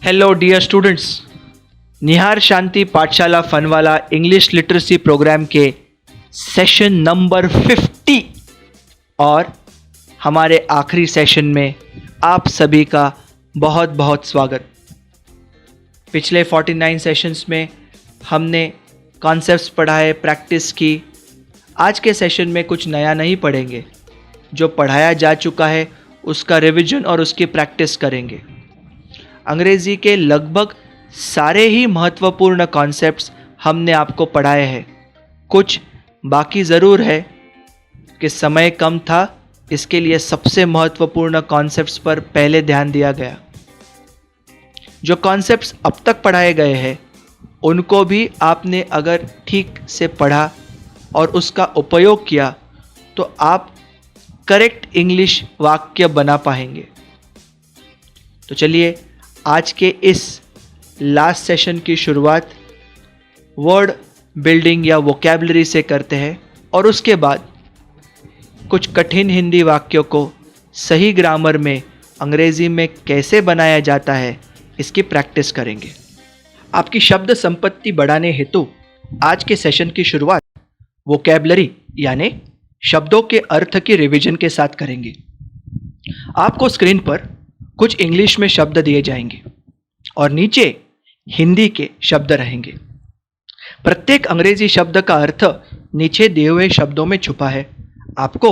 Hello dear students, निहार शांति पाठशाला फनवाला English literacy programme के session number 50 और हमारे आखिरी सेशन में आप सभी का बहुत बहुत स्वागत। पिछले 49 सेशंस में हमने कॉन्सेप्ट्स पढ़ाए, प्रैक्टिस की। आज के सेशन में कुछ नया नहीं पढ़ेंगे, जो पढ़ाया जा चुका है उसका रिवीजन और उसकी प्रैक्टिस करेंगे। अंग्रेज़ी के लगभग सारे ही महत्वपूर्ण कॉन्सेप्ट्स हमने आपको पढ़ाए हैं। कुछ बाकी ज़रूर है कि समय कम था, इसके लिए सबसे महत्वपूर्ण कॉन्सेप्ट्स पर पहले ध्यान दिया गया। जो कॉन्सेप्ट्स अब तक पढ़ाए गए हैं उनको भी आपने अगर ठीक से पढ़ा और उसका उपयोग किया तो आप करेक्ट इंग्लिश वाक्य बना पाएंगे। तो चलिए आज के इस लास्ट सेशन की शुरुआत वर्ड बिल्डिंग या वोकैबुलरी से करते हैं और उसके बाद कुछ कठिन हिंदी वाक्यों को सही ग्रामर में अंग्रेज़ी में कैसे बनाया जाता है इसकी प्रैक्टिस करेंगे। आपकी शब्द संपत्ति बढ़ाने हेतु आज के सेशन की शुरुआत वोकैबुलरी यानी शब्दों के अर्थ की रिवीजन के साथ करेंगे। आपको स्क्रीन पर कुछ इंग्लिश में शब्द दिए जाएंगे और नीचे हिंदी के शब्द रहेंगे। प्रत्येक अंग्रेजी शब्द का अर्थ नीचे दिए हुए शब्दों में छुपा है। आपको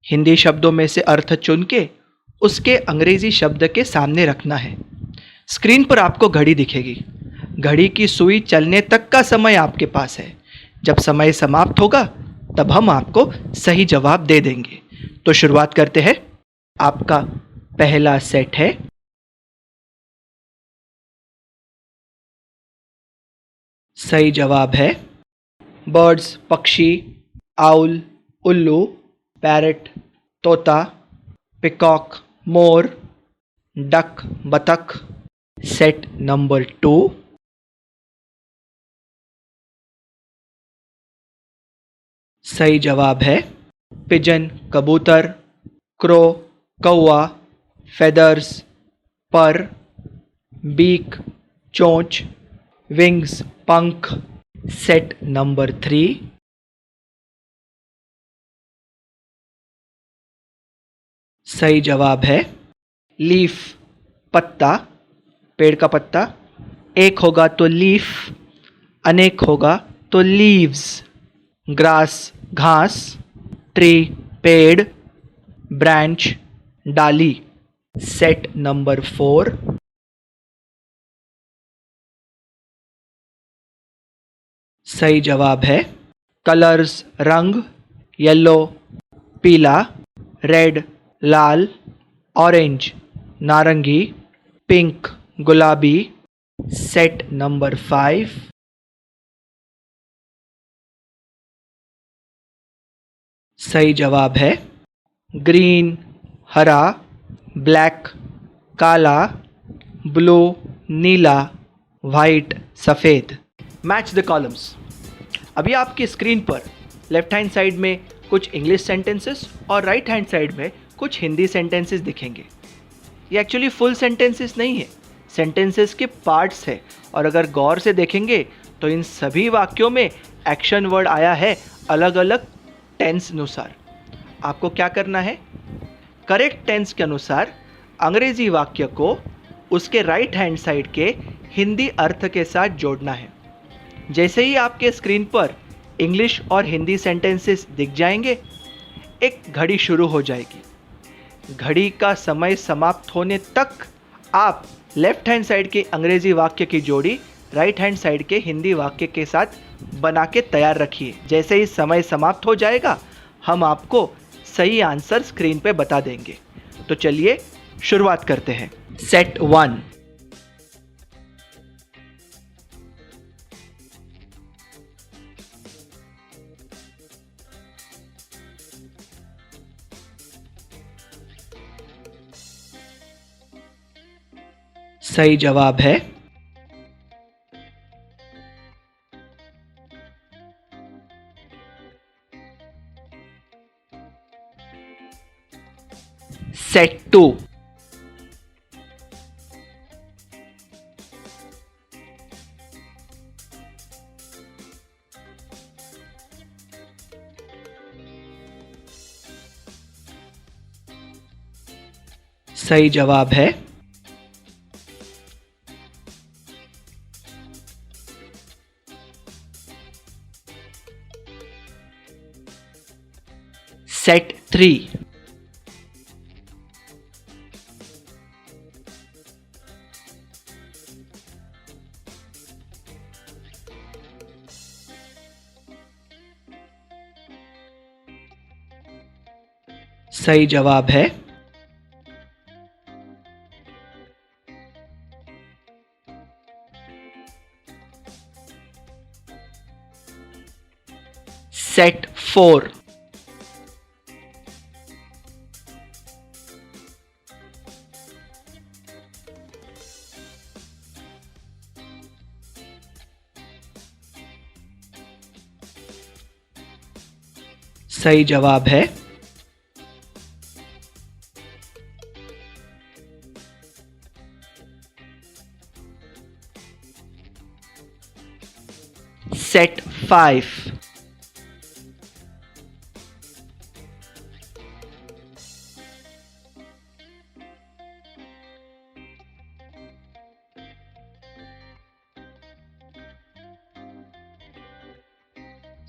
हिंदी शब्दों में से अर्थ चुन के उसके अंग्रेजी शब्द के सामने रखना है। स्क्रीन पर आपको घड़ी दिखेगी। घड़ी की सुई चलने तक का समय आपके पास है। जब समय समाप्त होगा तब हम आपको सही जवाब दे देंगे। तो शुरुआत करते हैं। आपका पहला सेट है सही जवाब है बर्ड्स पक्षी, आउल उल्लू, पैरट तोता, पिकॉक मोर, डक बतख। सेट नंबर 2 सही जवाब है पिजन कबूतर, क्रो कौवा, फेदर्स पर, बीक चोंच, विंग्स पंख। सेट नंबर 3 सही जवाब है लीफ पत्ता, पेड़ का पत्ता। एक होगा तो लीफ, अनेक होगा तो लीव्स। ग्रास घास, ट्री पेड़, ब्रांच डाली। सेट नंबर 4 सही जवाब है कलर्स रंग, येलो पीला, रेड लाल, ऑरेंज नारंगी, पिंक गुलाबी। सेट नंबर 5 सही जवाब है ग्रीन हरा, ब्लैक काला, ब्लू नीला, वाइट सफ़ेद। Match the columns. अभी आपकी स्क्रीन पर लेफ्ट हैंड साइड में कुछ इंग्लिश सेंटेंसेस और राइट हैंड साइड में कुछ हिंदी सेंटेंसेस दिखेंगे। ये एक्चुअली फुल सेंटेंसेस नहीं है, सेंटेंसेस के पार्ट्स है। और अगर गौर से देखेंगे तो इन सभी वाक्यों में एक्शन वर्ड आया है अलग अलग टेंस अनुसार। आपको क्या करना है, करेक्ट टेंस के अनुसार अंग्रेजी वाक्य को उसके राइट हैंड साइड के हिंदी अर्थ के साथ जोड़ना है। जैसे ही आपके स्क्रीन पर इंग्लिश और हिंदी सेंटेंसेस दिख जाएंगे, एक घड़ी शुरू हो जाएगी। घड़ी का समय समाप्त होने तक आप लेफ्ट हैंड साइड के अंग्रेजी वाक्य की जोड़ी राइट हैंड साइड के हिंदी वाक्य के साथ बना के तैयार रखिए। जैसे ही समय समाप्त हो जाएगा हम आपको सही आंसर स्क्रीन पे बता देंगे। तो चलिए शुरुआत करते हैं। सेट 1 सही जवाब है सेट 2 सही जवाब है सेट 3। सही जवाब है सेट 4। सही जवाब है सेट 5।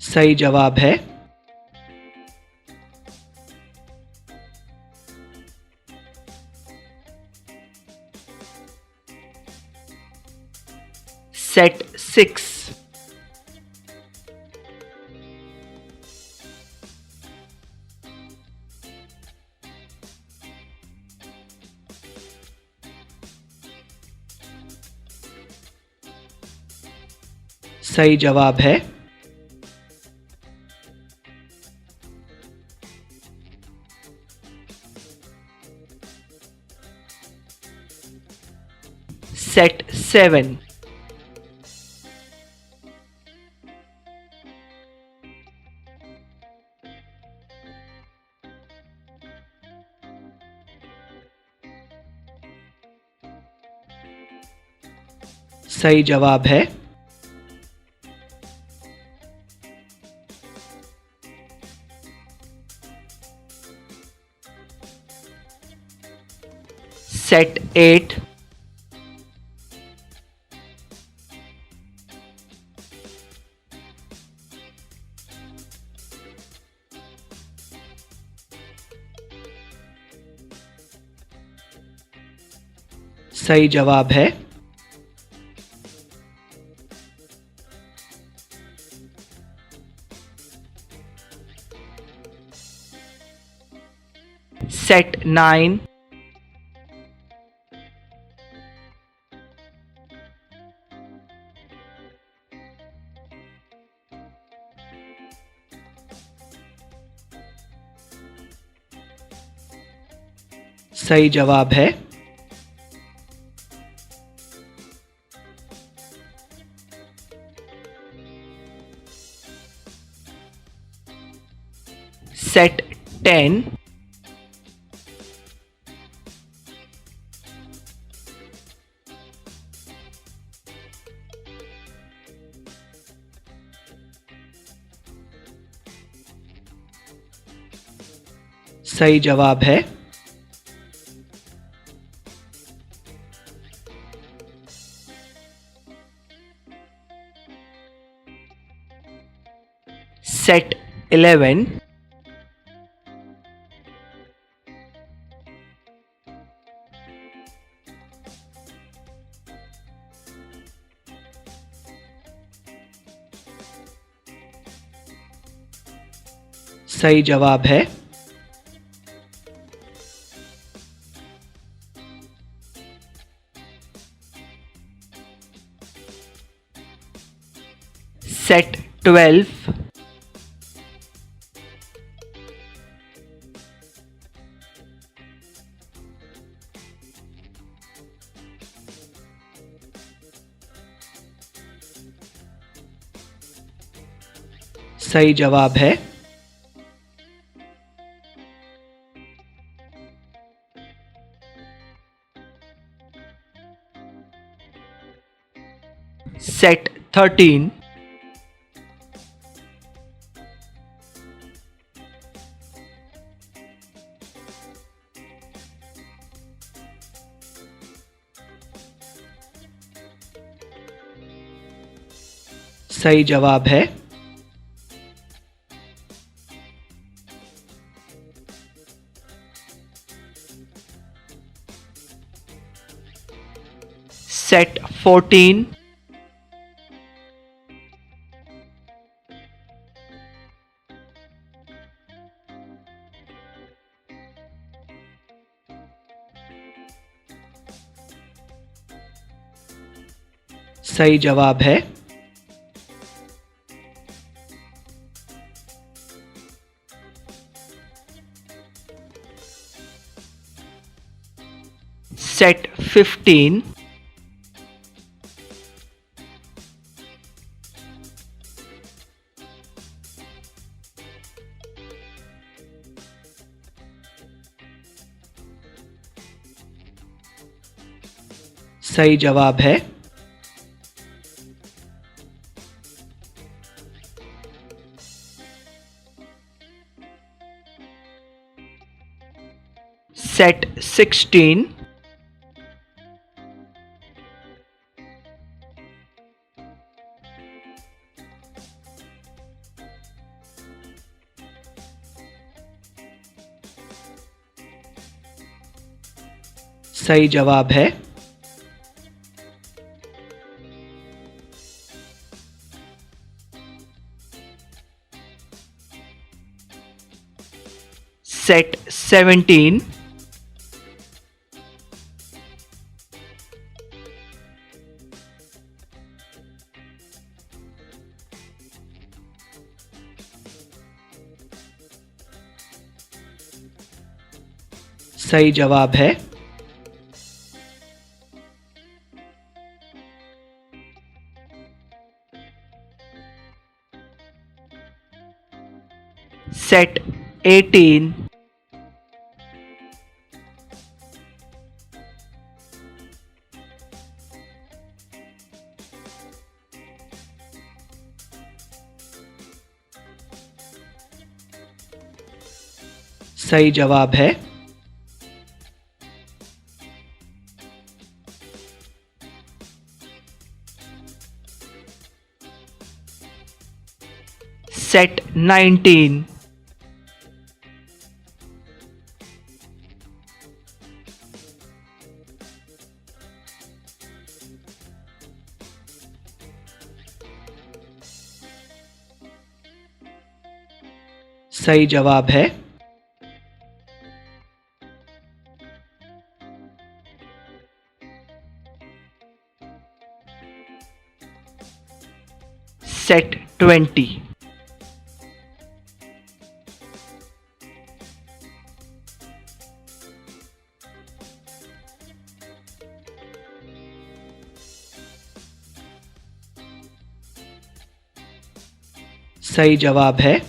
सही जवाब है सेट 6। सही जवाब है सेट 7। सही जवाब है सेट 8। सही जवाब है सेट 9। सही जवाब है सेट 10। सही जवाब है सेट 11। सही जवाब है सेट 12। सही जवाब है सेट 13। सही जवाब है सेट 14। सही जवाब है सेट 15। सही जवाब है सेट 16। सही जवाब है सेट 17। सही जवाब है सेट 18। सही जवाब है सेट 19। सही जवाब है सेट 20। सही जवाब है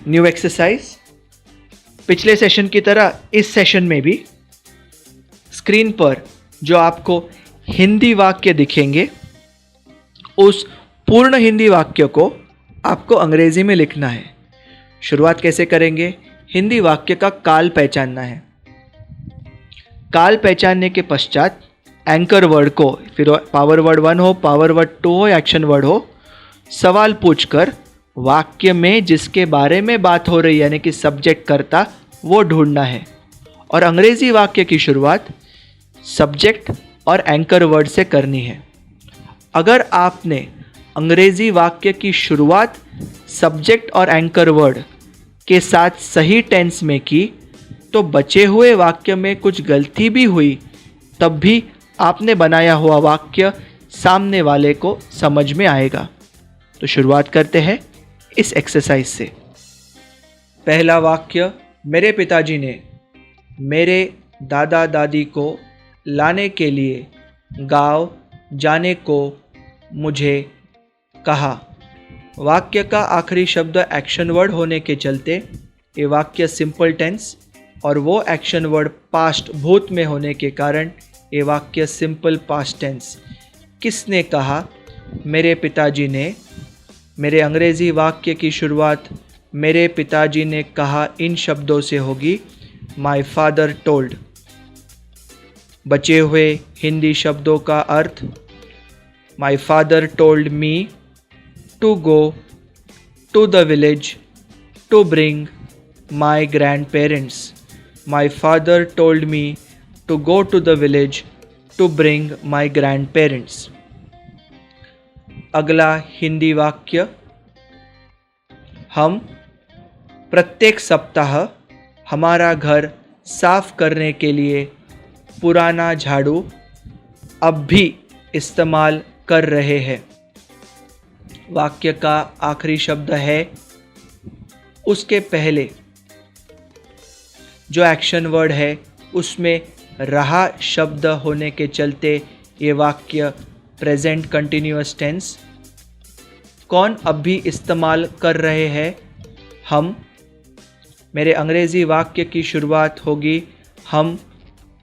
न्यू एक्सरसाइज। पिछले सेशन की तरह इस सेशन में भी स्क्रीन पर जो आपको हिंदी वाक्य दिखेंगे उस पूर्ण हिंदी वाक्य को आपको अंग्रेजी में लिखना है। शुरुआत कैसे करेंगे? हिंदी वाक्य का काल पहचानना है। काल पहचानने के पश्चात एंकर वर्ड को, फिर पावर वर्ड 1 हो, पावर वर्ड 2 हो, एक्शन वर्ड हो, सवाल पूछकर वाक्य में जिसके बारे में बात हो रही है यानी कि सब्जेक्ट कर्ता वो ढूंढना है। और अंग्रेजी वाक्य की शुरुआत सब्जेक्ट और एंकर वर्ड से करनी है। अगर आपने अंग्रेजी वाक्य की शुरुआत सब्जेक्ट और एंकर वर्ड के साथ सही टेंस में की तो बचे हुए वाक्य में कुछ गलती भी हुई तब भी आपने बनाया हुआ वाक्य सामने वाले को समझ में आएगा। तो शुरुआत करते हैं इस एक्सरसाइज से। पहला वाक्य, मेरे पिताजी ने मेरे दादा दादी को लाने के लिए गांव जाने को मुझे कहा। वाक्य का आखिरी शब्द एक्शन वर्ड होने के चलते ये वाक्य सिंपल टेंस और वो एक्शन वर्ड पास्ट भूत में होने के कारण ये वाक्य सिंपल पास्ट टेंस। किसने कहा? मेरे पिताजी ने। मेरे अंग्रेज़ी वाक्य की शुरुआत मेरे पिताजी ने कहा इन शब्दों से होगी माई फादर टोल्ड। बचे हुए हिंदी शब्दों का अर्थ my father told me to go to the village to bring my grandparents. My father told me to go to the village to bring my grandparents. अगला हिंदी वाक्य, हम प्रत्येक सप्ताह हमारा घर साफ करने के लिए पुराना झाड़ू अब भी इस्तेमाल कर रहे हैं। वाक्य का आखिरी शब्द है, उसके पहले जो एक्शन वर्ड है उसमें रहा शब्द होने के चलते ये वाक्य प्रेजेंट कंटिन्यूअस टेंस। कौन अब भी इस्तेमाल कर रहे हैं? हम। मेरे अंग्रेज़ी वाक्य की शुरुआत होगी हम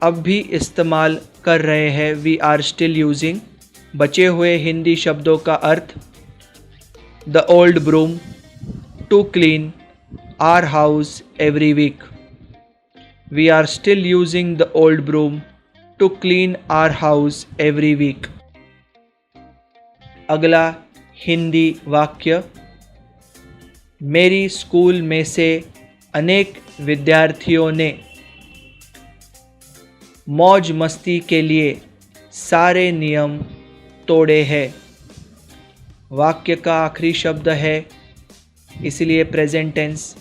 अब भी इस्तेमाल कर रहे हैं, वी आर स्टिल यूजिंग। बचे हुए हिंदी शब्दों का अर्थ the old broom to clean our house every week. We are still using the old broom to clean our house every week. अगला हिंदी वाक्य, मेरी स्कूल में से अनेक विद्यार्थियों ने मौज मस्ती के लिए सारे नियम तोड़े हैं। वाक्य का आखिरी शब्द है इसलिए प्रेजेंट टेंस।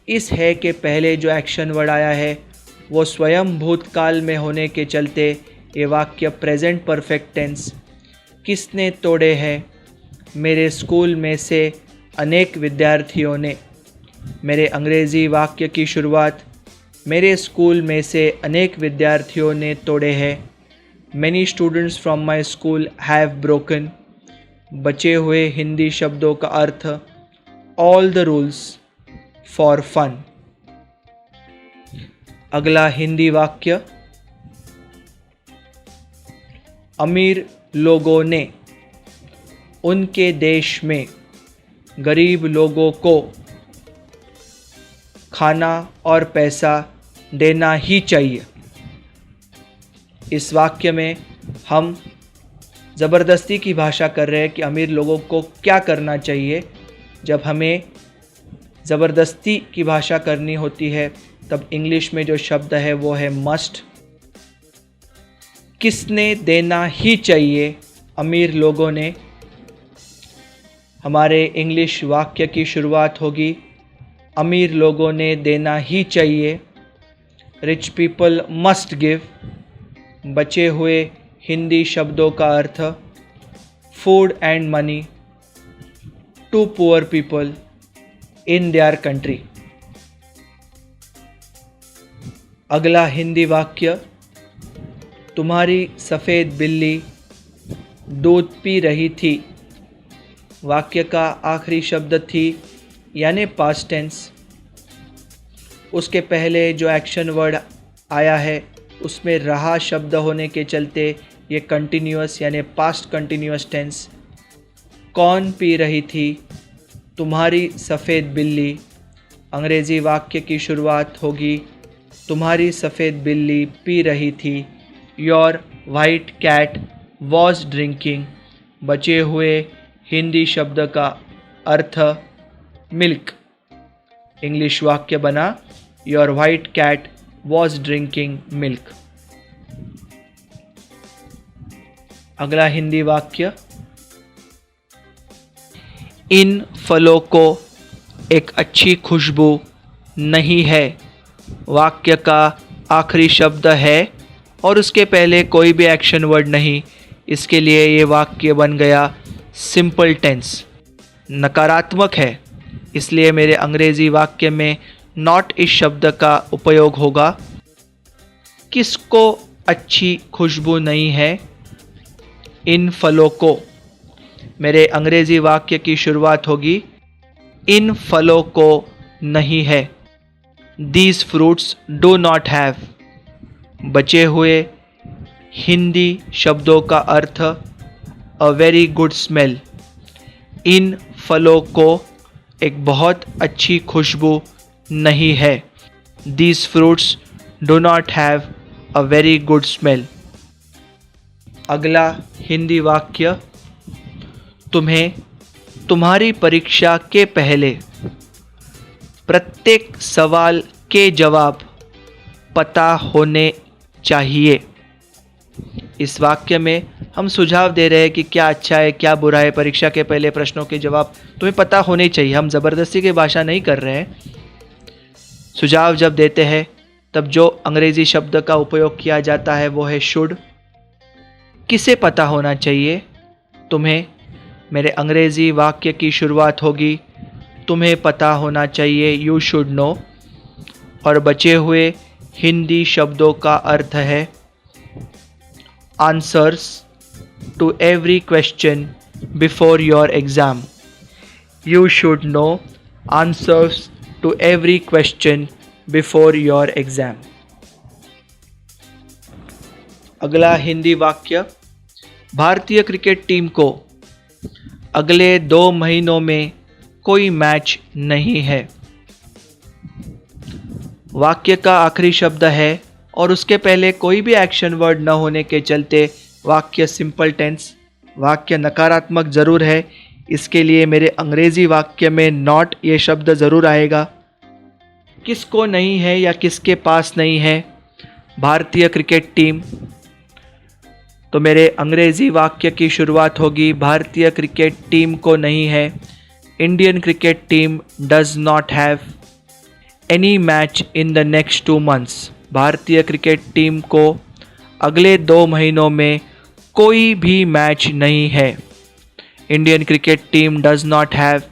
इस है के पहले जो एक्शन वर्ड आया है वो स्वयं भूतकाल में होने के चलते ये वाक्य प्रेजेंट परफेक्ट टेंस। किसने तोड़े हैं? मेरे स्कूल में से अनेक विद्यार्थियों ने। मेरे अंग्रेज़ी वाक्य की शुरुआत मेरे स्कूल में से अनेक विद्यार्थियों ने तोड़े हैं। Many students from my school have broken. बचे हुए हिंदी शब्दों का अर्थ all the rules for fun. अगला हिंदी वाक्य, अमीर लोगों ने उनके देश में गरीब लोगों को खाना और पैसा देना ही चाहिए। इस वाक्य में हम ज़बरदस्ती की भाषा कर रहे हैं कि अमीर लोगों को क्या करना चाहिए। जब हमें ज़बरदस्ती की भाषा करनी होती है तब इंग्लिश में जो शब्द है वो है मस्ट। किसने देना ही चाहिए? अमीर लोगों ने। हमारे इंग्लिश वाक्य की शुरुआत होगी अमीर लोगों ने देना ही चाहिए, रिच पीपल मस्ट गिव। बचे हुए हिंदी शब्दों का अर्थ food and money to poor people in their country. अगला हिंदी वाक्य, तुम्हारी सफ़ेद बिल्ली दूध पी रही थी। वाक्य का आखिरी शब्द थी यानी पास्ट टेंस। उसके पहले जो एक्शन वर्ड आया है उसमें रहा शब्द होने के चलते ये कंटिन्यूअस यानी पास्ट कंटिन्यूअस टेंस। कौन पी रही थी? तुम्हारी सफ़ेद बिल्ली। अंग्रेज़ी वाक्य की शुरुआत होगी तुम्हारी सफ़ेद बिल्ली पी रही थी। Your white cat was drinking. बचे हुए हिंदी शब्द का अर्थ मिल्क। इंग्लिश वाक्य बना your white cat was drinking milk. अगला हिंदी वाक्य, इन फलों को एक अच्छी खुशबू नहीं है। वाक्य का आखिरी शब्द है और उसके पहले कोई भी एक्शन वर्ड नहीं, इसके लिए ये वाक्य बन गया सिंपल टेंस। नकारात्मक है इसलिए मेरे अंग्रेज़ी वाक्य में नॉट इस शब्द का उपयोग होगा। किसको अच्छी खुशबू नहीं है? इन फलों को। मेरे अंग्रेज़ी वाक्य की शुरुआत होगी इन फलों को नहीं है। These fruits do not have। बचे हुए हिंदी शब्दों का अर्थ अ वेरी गुड स्मेल। इन फलों को एक बहुत अच्छी खुशबू नहीं है। These fruits do not have a very good smell. अगला हिंदी वाक्य, तुम्हें तुम्हारी परीक्षा के पहले प्रत्येक सवाल के जवाब पता होने चाहिए। इस वाक्य में हम सुझाव दे रहे हैं कि क्या अच्छा है क्या बुरा है। परीक्षा के पहले प्रश्नों के जवाब तुम्हें पता होने चाहिए। हम ज़बरदस्ती की भाषा नहीं कर रहे हैं। सुझाव जब देते हैं तब जो अंग्रेज़ी शब्द का उपयोग किया जाता है वो है शुड। किसे पता होना चाहिए? तुम्हें। मेरे अंग्रेज़ी वाक्य की शुरुआत होगी तुम्हें पता होना चाहिए, यू शुड नो। और बचे हुए हिंदी शब्दों का अर्थ है answers to every question before your exam. You should know answers to every question before your exam. अगला हिंदी वाक्य, भारतीय क्रिकेट टीम को अगले 2 महीनों में कोई मैच नहीं है। वाक्य का आखिरी शब्द है और उसके पहले कोई भी एक्शन वर्ड न होने के चलते वाक्य सिंपल टेंस। वाक्य नकारात्मक ज़रूर है, इसके लिए मेरे अंग्रेज़ी वाक्य में नॉट ये शब्द ज़रूर आएगा। किसको नहीं है या किसके पास नहीं है? भारतीय क्रिकेट टीम। तो मेरे अंग्रेज़ी वाक्य की शुरुआत होगी भारतीय क्रिकेट टीम को नहीं है। Indian cricket team does not have any match in the next 2 months। भारतीय क्रिकेट टीम को अगले 2 महीनों में कोई भी मैच नहीं है। Indian cricket team does not have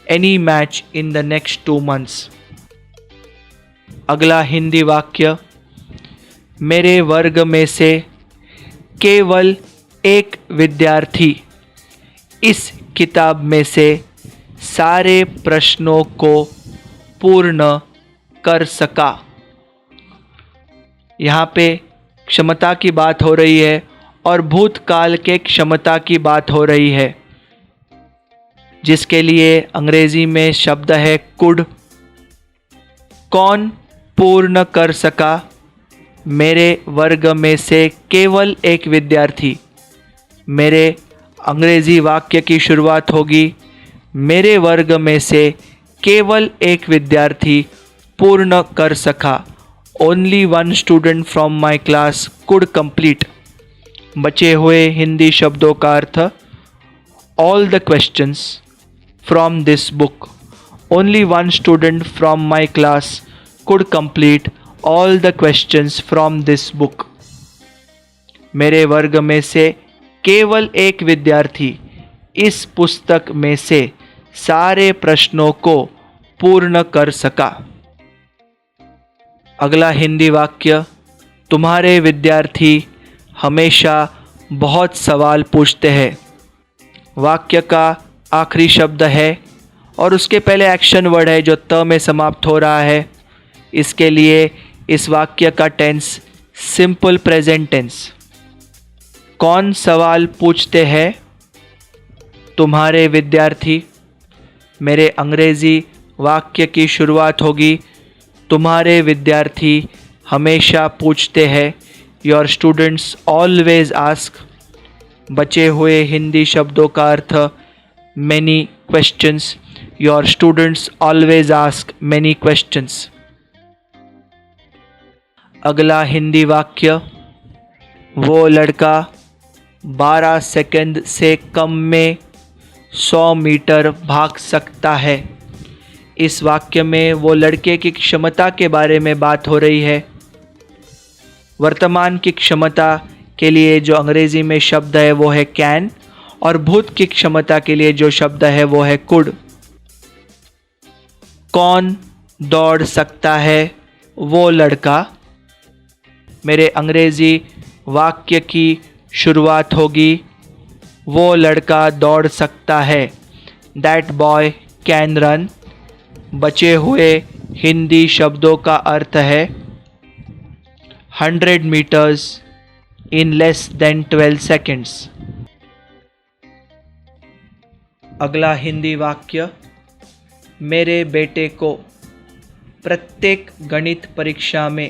any match in the next 2 months। अगला हिंदी वाक्य, मेरे वर्ग में से केवल एक विद्यार्थी इस किताब में से सारे प्रश्नों को पूर्ण कर सका। यहाँ पे क्षमता की बात हो रही है और भूतकाल के क्षमता की बात हो रही है, जिसके लिए अंग्रेज़ी में शब्द है कुड। कौन पूर्ण कर सका? मेरे वर्ग में से केवल एक विद्यार्थी। मेरे अंग्रेज़ी वाक्य की शुरुआत होगी मेरे वर्ग में से केवल एक विद्यार्थी पूर्ण कर सका। Only 1 student from my class could complete. बचे हुए हिंदी शब्दों का अर्थ all the questions from this book. Only 1 student from my class could complete all the questions from this book. मेरे वर्ग में से केवल एक विद्यार्थी इस पुस्तक में से सारे प्रश्नों को पूर्ण कर सका। अगला हिंदी वाक्य, तुम्हारे विद्यार्थी हमेशा बहुत सवाल पूछते हैं। वाक्य का आखिरी शब्द है और उसके पहले एक्शन वर्ड है जो त में समाप्त हो रहा है। इसके लिए इस वाक्य का टेंस सिंपल प्रेजेंट टेंस। कौन सवाल पूछते हैं? तुम्हारे विद्यार्थी। मेरे अंग्रेज़ी वाक्य की शुरुआत होगी तुम्हारे विद्यार्थी हमेशा पूछते हैं। Your students always ask. बचे हुए हिंदी शब्दों का अर्थ many questions. Your students always ask many questions. अगला हिंदी वाक्य, वो लड़का 12 सेकंड से कम में 100 मीटर भाग सकता है। इस वाक्य में वो लड़के की क्षमता के बारे में बात हो रही है। वर्तमान की क्षमता के लिए जो अंग्रेज़ी में शब्द है वो है कैन और भूत की क्षमता के लिए जो शब्द है वो है कुड। कौन दौड़ सकता है? वो लड़का। मेरे अंग्रेज़ी वाक्य की शुरुआत होगी वो लड़का दौड़ सकता है। That boy can run. बचे हुए हिंदी शब्दों का अर्थ है 100 metres in less than 12 seconds. अगला हिंदी वाक्य, मेरे बेटे को प्रत्येक गणित परीक्षा में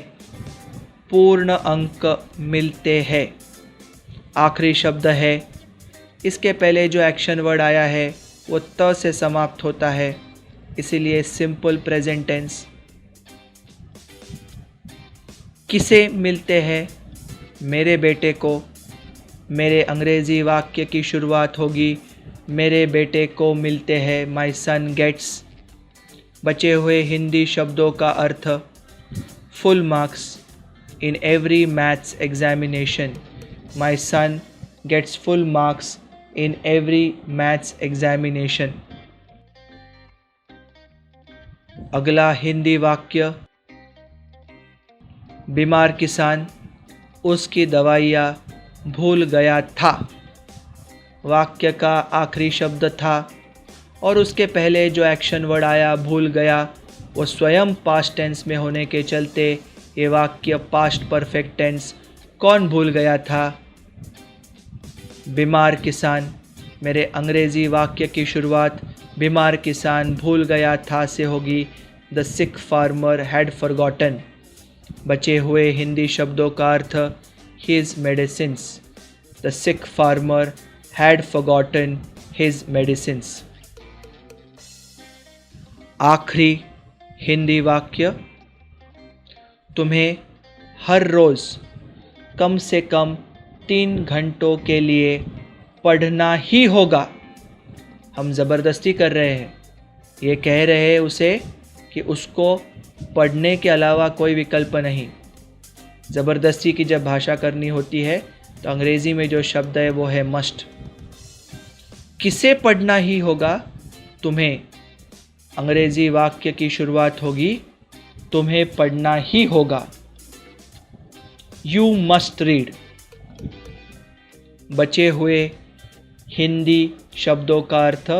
पूर्ण अंक मिलते हैं। आखिरी शब्द है, इसके पहले जो एक्शन वर्ड आया है वो त से समाप्त होता है, इसीलिए सिंपल प्रेजेंट टेंस। किसे मिलते हैं? मेरे बेटे को। मेरे अंग्रेज़ी वाक्य की शुरुआत होगी मेरे बेटे को मिलते हैं, माई सन गेट्स। बचे हुए हिंदी शब्दों का अर्थ, full marks in every maths examination. My son gets full marks in every maths examination. अगला हिंदी वाक्य, बीमार किसान उसकी दवाइयाँ भूल गया था। वाक्य का आखिरी शब्द था और उसके पहले जो एक्शन वर्ड आया भूल गया वो स्वयं पास्ट टेंस में होने के चलते ये वाक्य पास्ट परफेक्ट टेंस। कौन भूल गया था? बीमार किसान। मेरे अंग्रेज़ी वाक्य की शुरुआत बीमार किसान भूल गया था से होगी, the sick farmer had forgotten. बचे हुए हिंदी शब्दों का अर्थ, his medicines. The sick farmer had forgotten his medicines. आखिरी हिंदी वाक्य, तुम्हें हर रोज़ कम से कम 3 घंटों के लिए पढ़ना ही होगा। हम ज़बरदस्ती कर रहे हैं, ये कह रहे हैं उसे कि उसको पढ़ने के अलावा कोई विकल्प नहीं। ज़बरदस्ती की जब भाषा करनी होती है तो अंग्रेज़ी में जो शब्द है वो है मस्ट। किसे पढ़ना ही होगा? तुम्हें। अंग्रेज़ी वाक्य की शुरुआत होगी तुम्हें पढ़ना ही होगा, यू मस्ट रीड। बचे हुए हिंदी शब्दों का अर्थ,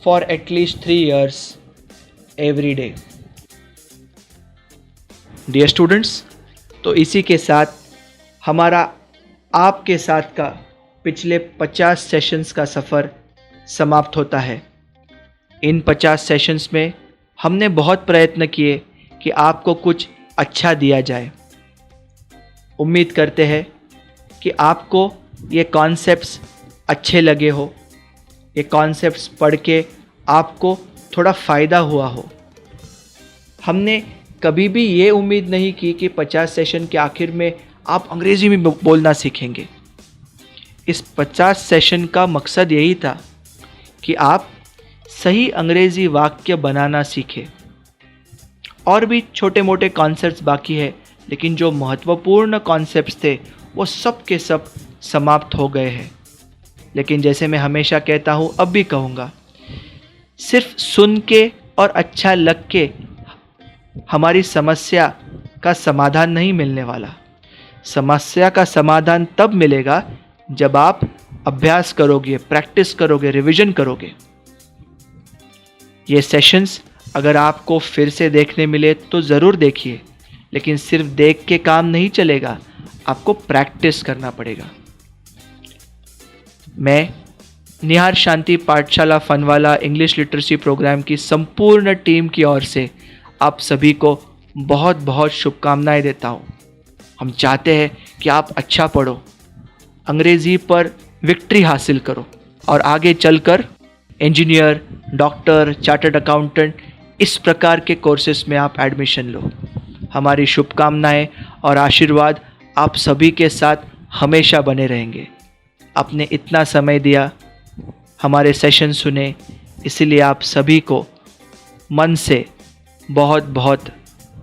for at least 3 years every day. Dear students, तो इसी के साथ हमारा आपके साथ का पिछले 50 सेशंस का सफ़र समाप्त होता है। इन 50 सेशंस में हमने बहुत प्रयत्न किए कि आपको कुछ अच्छा दिया जाए। उम्मीद करते हैं कि आपको ये कॉन्सेप्ट्स अच्छे लगे हो, ये कॉन्सेप्ट्स पढ़ के आपको थोड़ा फ़ायदा हुआ हो। हमने कभी भी ये उम्मीद नहीं की कि 50 सेशन के आखिर में आप अंग्रेज़ी में बोलना सीखेंगे। इस 50 सेशन का मकसद यही था कि आप सही अंग्रेज़ी वाक्य बनाना सीखें। और भी छोटे मोटे कॉन्सेप्ट्स बाकी है, लेकिन जो महत्वपूर्ण कॉन्सेप्ट्स थे वो सब के सब समाप्त हो गए हैं। लेकिन जैसे मैं हमेशा कहता हूँ, अब भी कहूँगा, सिर्फ सुन के और अच्छा लग के हमारी समस्या का समाधान नहीं मिलने वाला। समस्या का समाधान तब मिलेगा जब आप अभ्यास करोगे, प्रैक्टिस करोगे, रिवीजन करोगे। ये सेशंस अगर आपको फिर से देखने मिले तो ज़रूर देखिए, लेकिन सिर्फ देख के काम नहीं चलेगा, आपको प्रैक्टिस करना पड़ेगा। मैं निहार शांति पाठशाला फनवाला इंग्लिश लिटरेसी प्रोग्राम की संपूर्ण टीम की ओर से आप सभी को बहुत बहुत शुभकामनाएं देता हूँ। हम चाहते हैं कि आप अच्छा पढ़ो, अंग्रेज़ी पर विक्ट्री हासिल करो और आगे चलकर इंजीनियर, डॉक्टर, चार्टर्ड अकाउंटेंट इस प्रकार के कोर्सेस में आप एडमिशन लो। हमारी शुभकामनाएं और आशीर्वाद आप सभी के साथ हमेशा बने रहेंगे। आपने इतना समय दिया, हमारे सेशन सुने, इसलिए आप सभी को मन से बहुत बहुत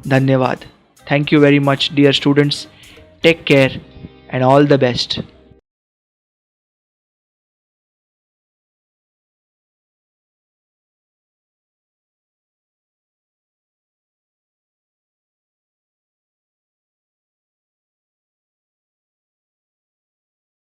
धन्यवाद। Thank you very much dear students. Take care and all the best.